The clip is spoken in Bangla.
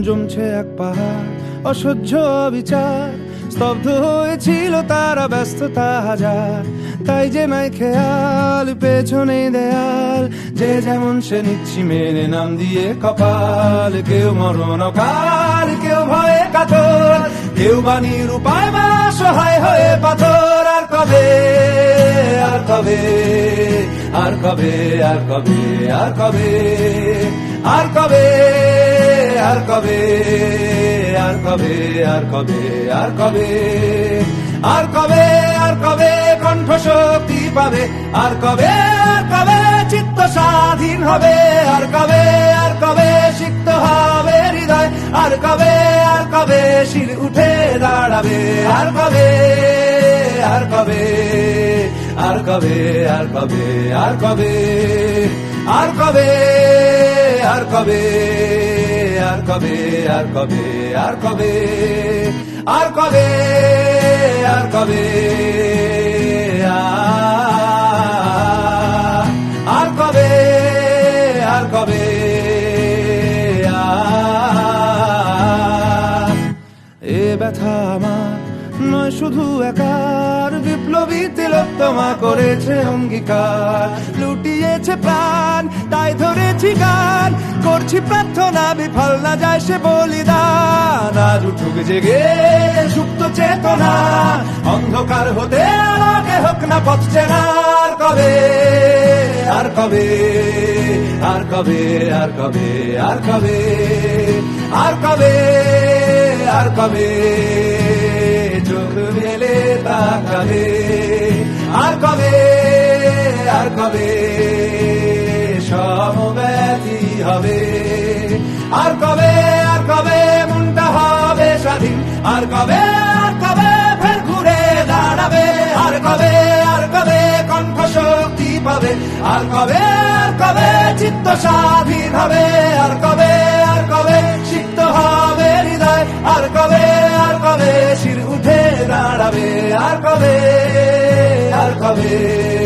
জমছে এক পাহাড় অসহ্য বিচার, স্তব্ধ হয়েছিল তারা ব্যস্ততা হাজার। তাই যে নাই খেয়াল পেছনে দেয়াল, যে যেমন সে নিচ্ছি মেনে নাম দিয়ে কপাল। কেউ মরণ কাল, কেউ ভয়ে কাতর, কেউ বাণীর উপায় বা সহায় হয়ে পাথর। আর কবে, আর কবে, আর কবে, আর কবে, আর কবে, আর কবে, আর কবে, আর কবে, আর কবে, আর কবে, আর কবে, আর কবে কণ্ঠ শক্তি পাবে। আর কবে, আর কবে চিত্ত স্বাধীন হবে। আর কবে, আর কবে সিক্ত হবে হৃদয়। আর কবে, আর কবে শির উঠে দাঁড়াবে। আর কবে, আর কবে, আর কবে, আর কবে, আর কবে, আর কবে, আর কবে, আর কবে, আর কবে, আর কবে, আর কবে, আর কবে, আর কবে, আর কবে, এ ব্যথা আমার নয় শুধু একার, বিপ্লবী তিলোত্তমা করেছে অঙ্গীকার। লুটিয়েছে প্রাণ তাই ধরেছি গান, করছি প্রার্থনা বিফল না যায় সে বলিদান। আজ উঠুক জেগে সুপ্ত চেতনা, অন্ধকার হতে আলোকে হোক না পথ চেনা। আর কবে, আর কবে, আর কবে, আর কবে, আর কবে, আর কবে, আর কবে চোখ মেলে তাকাবে। আর কবে, আর কবে সমব্যথী হবে। আর কবে, আর কবে মনটা হবে স্বাধীন। আর কবে, আর কবে ফের ঘুরে দাঁড়াবে। আর কবে, আর কবে কণ্ঠ শক্তি পাবে। আর কবে, আর কবে চিত্ত স্বাধীন হবে। আর কবে, আর কবে সিক্ত হবে হৃদয়। আর কবে, আর কবে শির উঠে দাঁড়াবে। আর কবে, আর কবে।